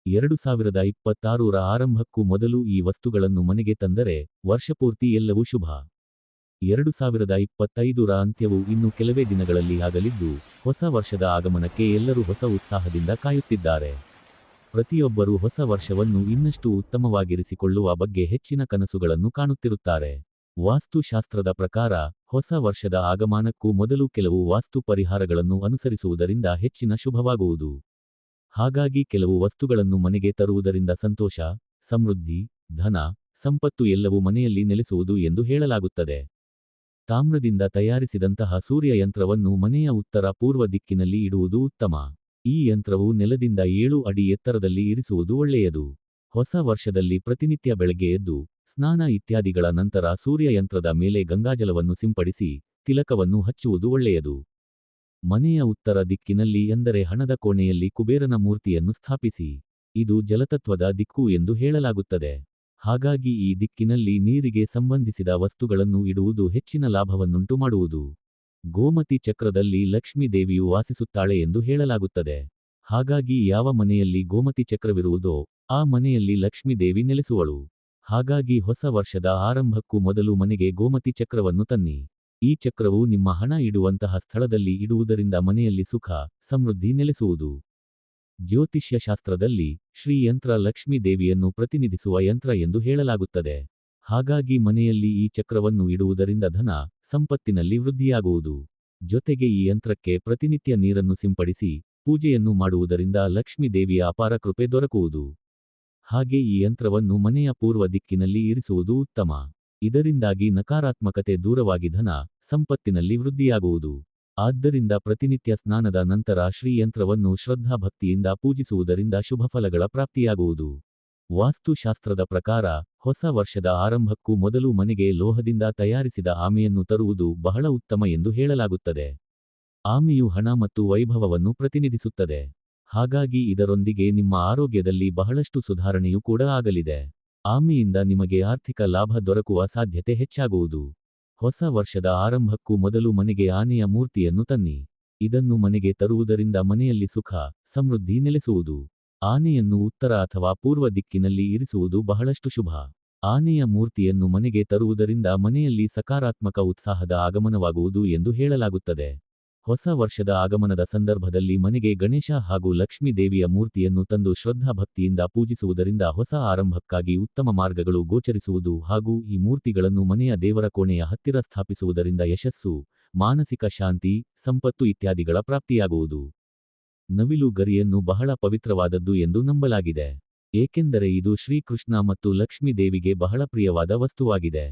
2026ರ ಆರಂಭಕ್ಕೂ ಮೊದಲು ಈ ವಸ್ತುಗಳನ್ನು ಮನೆಗೆ ತಂದರೆ ವರ್ಷಪೂರ್ತಿ ಎಲ್ಲವೂ ಶುಭ. 2025ರ ಅಂತ್ಯವು ಇನ್ನು ಕೆಲವೇ ದಿನಗಳಲ್ಲಿ ಆಗಲಿದ್ದು, ಹೊಸ ವರ್ಷದ ಆಗಮನಕ್ಕೆ ಎಲ್ಲರೂ ಹೊಸ ಉತ್ಸಾಹದಿಂದ ಕಾಯುತ್ತಿದ್ದಾರೆ. ಪ್ರತಿಯೊಬ್ಬರೂ ಹೊಸ ವರ್ಷವನ್ನು ಇನ್ನಷ್ಟು ಉತ್ತಮವಾಗಿರಿಸಿಕೊಳ್ಳುವ ಬಗ್ಗೆ ಹೆಚ್ಚಿನ ಕನಸುಗಳನ್ನು ಕಾಣುತ್ತಿರುತ್ತಾರೆ. ವಾಸ್ತುಶಾಸ್ತ್ರದ ಪ್ರಕಾರ, ಹೊಸ ವರ್ಷದ ಆಗಮನಕ್ಕೂ ಮೊದಲು ಕೆಲವು ವಾಸ್ತು ಪರಿಹಾರಗಳನ್ನು ಅನುಸರಿಸುವುದರಿಂದ ಹೆಚ್ಚಿನ ಶುಭವಾಗುವುದು. ಹಾಗಾಗಿ ಕೆಲವು ವಸ್ತುಗಳನ್ನು ಮನೆಗೆ ತರುವುದರಿಂದ ಸಂತೋಷ, ಸಮೃದ್ಧಿ, ಧನ, ಸಂಪತ್ತು ಎಲ್ಲವೂ ಮನೆಯಲ್ಲಿ ನೆಲೆಸುವುದು ಎಂದು ಹೇಳಲಾಗುತ್ತದೆ. ತಾಮ್ರದಿಂದ ತಯಾರಿಸಿದಂತಹ ಸೂರ್ಯ ಯಂತ್ರವನ್ನು ಮನೆಯ ಉತ್ತರ ಪೂರ್ವ ದಿಕ್ಕಿನಲ್ಲಿ ಇಡುವುದು ಉತ್ತಮ. ಈ ಯಂತ್ರವು ನೆಲದಿಂದ 7 ಅಡಿ ಎತ್ತರದಲ್ಲಿ ಇರಿಸುವುದು ಒಳ್ಳೆಯದು. ಹೊಸ ವರ್ಷದಲ್ಲಿ ಪ್ರತಿನಿತ್ಯ ಬೆಳಗ್ಗೆ ಎದ್ದು, ಸ್ನಾನ ಇತ್ಯಾದಿಗಳ ನಂತರ ಸೂರ್ಯ ಯಂತ್ರದ ಮೇಲೆ ಗಂಗಾಜಲವನ್ನು ಸಿಂಪಡಿಸಿ, ತಿಲಕವನ್ನು ಹಚ್ಚುವುದು ಒಳ್ಳೆಯದು. ಮನೆಯ ಉತ್ತರ ದಿಕ್ಕಿನಲ್ಲಿ ಎಂದರೆ ಹಣದ ಕೋಣೆಯಲ್ಲಿ ಕುಬೇರನ ಮೂರ್ತಿಯನ್ನು ಸ್ಥಾಪಿಸಿ. ಇದು ಜಲತತ್ವದ ದಿಕ್ಕು ಎಂದು ಹೇಳಲಾಗುತ್ತದೆ. ಹಾಗಾಗಿ ಈ ದಿಕ್ಕಿನಲ್ಲಿ ನೀರಿಗೆ ಸಂಬಂಧಿಸಿದ ವಸ್ತುಗಳನ್ನು ಇಡುವುದು ಹೆಚ್ಚಿನ ಲಾಭವನ್ನುಂಟು ಮಾಡುವುದು. ಗೋಮತಿ ಚಕ್ರದಲ್ಲಿ ಲಕ್ಷ್ಮೀ ದೇವಿಯು ವಾಸಿಸುತ್ತಾಳೆ ಎಂದು ಹೇಳಲಾಗುತ್ತದೆ. ಹಾಗಾಗಿ ಯಾವ ಮನೆಯಲ್ಲಿ ಗೋಮತಿ ಚಕ್ರವಿರುವುದೋ ಆ ಮನೆಯಲ್ಲಿ ಲಕ್ಷ್ಮೀ ದೇವಿ ನೆಲೆಸುವಳು. ಹಾಗಾಗಿ ಹೊಸ ವರ್ಷದ ಆರಂಭಕ್ಕೂ ಮೊದಲು ಮನೆಗೆ ಗೋಮತಿ ಚಕ್ರವನ್ನು ತನ್ನಿ. ಈ ಚಕ್ರವು ನಿಮ್ಮ ಹಣ ಇಡುವಂತಹ ಸ್ಥಳದಲ್ಲಿ ಇಡುವುದರಿಂದ ಮನೆಯಲ್ಲಿ ಸುಖ, ಸಮೃದ್ಧಿ ನೆಲೆಸುವುದು. ಜ್ಯೋತಿಷ್ಯ ಶಾಸ್ತ್ರದಲ್ಲಿ ಶ್ರೀ ಯಂತ್ರ ಲಕ್ಷ್ಮೀ ದೇವಿಯನ್ನು ಪ್ರತಿನಿಧಿಸುವ ಯಂತ್ರ ಎಂದು ಹೇಳಲಾಗುತ್ತದೆ. ಹಾಗಾಗಿ ಮನೆಯಲ್ಲಿ ಈ ಚಕ್ರವನ್ನು ಇಡುವುದರಿಂದ ಧನ, ಸಂಪತ್ತಿನಲ್ಲಿ ವೃದ್ಧಿಯಾಗುವುದು. ಜೊತೆಗೆ ಈ ಯಂತ್ರಕ್ಕೆ ಪ್ರತಿನಿತ್ಯ ನೀರನ್ನು ಸಿಂಪಡಿಸಿ, ಪೂಜೆಯನ್ನು ಮಾಡುವುದರಿಂದ ಲಕ್ಷ್ಮೀ ದೇವಿಯ ಅಪಾರ ಕೃಪೆ ದೊರಕುವುದು. ಹಾಗೆ ಈ ಯಂತ್ರವನ್ನು ಮನೆಯ ಪೂರ್ವ ದಿಕ್ಕಿನಲ್ಲಿ ಇರಿಸುವುದು ಉತ್ತಮ. ಇದರಿಂದಾಗಿ ನಕಾರಾತ್ಮಕತೆ ದೂರವಾಗಿ ಧನ, ಸಂಪತ್ತಿನಲ್ಲಿ ವೃದ್ಧಿಯಾಗುವುದು. ಆದ್ದರಿಂದ ಪ್ರತಿನಿತ್ಯ ಸ್ನಾನದ ನಂತರ ಶ್ರೀ ಯಂತ್ರವನ್ನು ಶ್ರದ್ಧಾಭಕ್ತಿಯಿಂದ ಪೂಜಿಸುವುದರಿಂದ ಶುಭಫಲಗಳ ಪ್ರಾಪ್ತಿಯಾಗುವುದು. ವಾಸ್ತುಶಾಸ್ತ್ರದ ಪ್ರಕಾರ, ಹೊಸ ವರ್ಷದ ಆರಂಭಕ್ಕೂ ಮೊದಲು ಮನೆಗೆ ಲೋಹದಿಂದ ತಯಾರಿಸಿದ ಆಮೆಯನ್ನು ತರುವುದು ಬಹಳ ಉತ್ತಮ ಎಂದು ಹೇಳಲಾಗುತ್ತದೆ. ಆಮೆಯು ಹಣ ಮತ್ತು ವೈಭವವನ್ನು ಪ್ರತಿನಿಧಿಸುತ್ತದೆ. ಹಾಗಾಗಿ ಇದರೊಂದಿಗೆ ನಿಮ್ಮ ಆರೋಗ್ಯದಲ್ಲಿ ಬಹಳಷ್ಟು ಸುಧಾರಣೆಯೂ ಕೂಡ ಆಗಲಿದೆ. ಆಮೆಯಿಂದ ನಿಮಗೆ ಆರ್ಥಿಕ ಲಾಭ ದೊರಕುವ ಸಾಧ್ಯತೆ ಹೆಚ್ಚಾಗುವುದು. ಹೊಸ ವರ್ಷದ ಆರಂಭಕ್ಕೂ ಮೊದಲು ಮನೆಗೆ ಆನೆಯ ಮೂರ್ತಿಯನ್ನು ತನ್ನಿ. ಇದನ್ನು ಮನೆಗೆ ತರುವುದರಿಂದ ಮನೆಯಲ್ಲಿ ಸುಖ, ಸಮೃದ್ಧಿ ನೆಲೆಸುವುದು. ಆನೆಯನ್ನು ಉತ್ತರ ಅಥವಾ ಪೂರ್ವ ದಿಕ್ಕಿನಲ್ಲಿ ಇರಿಸುವುದು ಬಹಳಷ್ಟು ಶುಭ. ಆನೆಯ ಮೂರ್ತಿಯನ್ನು ಮನೆಗೆ ತರುವುದರಿಂದ ಮನೆಯಲ್ಲಿ ಸಕಾರಾತ್ಮಕ ಉತ್ಸಾಹದ ಆಗಮನವಾಗುವುದು ಎಂದು ಹೇಳಲಾಗುತ್ತದೆ. ಹೊಸ ವರ್ಷದ ಆಗಮನದ ಸಂದರ್ಭದಲ್ಲಿ ಮನೆಗೆ ಗಣೇಶ ಹಾಗೂ ಲಕ್ಷ್ಮೀ ದೇವಿಯ ಮೂರ್ತಿಯನ್ನು ತಂದು ಶ್ರದ್ಧಾಭಕ್ತಿಯಿಂದ ಪೂಜಿಸುವುದರಿಂದ ಹೊಸ ಆರಂಭಕ್ಕಾಗಿ ಉತ್ತಮ ಮಾರ್ಗಗಳು ಗೋಚರಿಸುವುದು ಹಾಗೂ ಈ ಮೂರ್ತಿಗಳನ್ನು ಮನೆಯ ದೇವರ ಕೋಣೆಯ ಹತ್ತಿರ ಸ್ಥಾಪಿಸುವುದರಿಂದ ಯಶಸ್ಸು, ಮಾನಸಿಕ ಶಾಂತಿ, ಸಂಪತ್ತು ಇತ್ಯಾದಿಗಳ ಪ್ರಾಪ್ತಿಯಾಗುವುದು. ನವಿಲು ಗರಿಯನ್ನು ಬಹಳ ಪವಿತ್ರವಾದದ್ದು ಎಂದು ನಂಬಲಾಗಿದೆ. ಏಕೆಂದರೆ ಇದು ಶ್ರೀಕೃಷ್ಣ ಮತ್ತು ಲಕ್ಷ್ಮೀ ದೇವಿಗೆ ಬಹಳ ಪ್ರಿಯವಾದ ವಸ್ತುವಾಗಿದೆ.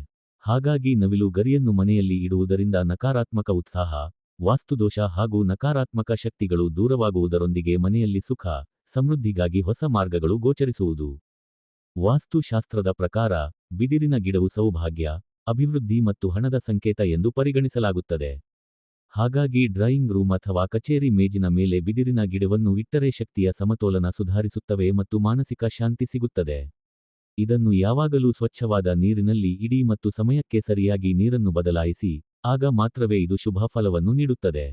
ಹಾಗಾಗಿ ನವಿಲು ಗರಿಯನ್ನು ಮನೆಯಲ್ಲಿ ಇಡುವುದರಿಂದ ನಕಾರಾತ್ಮಕ ಉತ್ಸಾಹ, ವಾಸ್ತುದೋಷ ಹಾಗೂ ನಕಾರಾತ್ಮಕ ಶಕ್ತಿಗಳು ದೂರವಾಗುವುದರೊಂದಿಗೆ ಮನೆಯಲ್ಲಿ ಸುಖ, ಸಮೃದ್ಧಿಗಾಗಿ ಹೊಸ ಮಾರ್ಗಗಳು ಗೋಚರಿಸುವುದು. ವಾಸ್ತುಶಾಸ್ತ್ರದ ಪ್ರಕಾರ, ಬಿದಿರಿನ ಗಿಡವು ಸೌಭಾಗ್ಯ, ಅಭಿವೃದ್ಧಿ ಮತ್ತು ಹಣದ ಸಂಕೇತ ಎಂದು ಪರಿಗಣಿಸಲಾಗುತ್ತದೆ. ಹಾಗಾಗಿ ಡ್ರಾಯಿಂಗ್ ರೂಮ್ ಅಥವಾ ಕಚೇರಿ ಮೇಜಿನ ಮೇಲೆ ಬಿದಿರಿನ ಗಿಡವನ್ನು ಇಟ್ಟರೆ ಶಕ್ತಿಯ ಸಮತೋಲನ ಸುಧಾರಿಸುತ್ತವೆ ಮತ್ತು ಮಾನಸಿಕ ಶಾಂತಿ ಸಿಗುತ್ತದೆ. ಇದನ್ನು ಯಾವಾಗಲೂ ಸ್ವಚ್ಛವಾದ ನೀರಿನಲ್ಲಿ ಇಡಿ ಮತ್ತು ಸಮಯಕ್ಕೆ ಸರಿಯಾಗಿ ನೀರನ್ನು ಬದಲಾಯಿಸಿ, ಆಗ ಮಾತ್ರವೇ ಇದು ಶುಭ ಫಲವನ್ನು ನೀಡುತ್ತದೆ.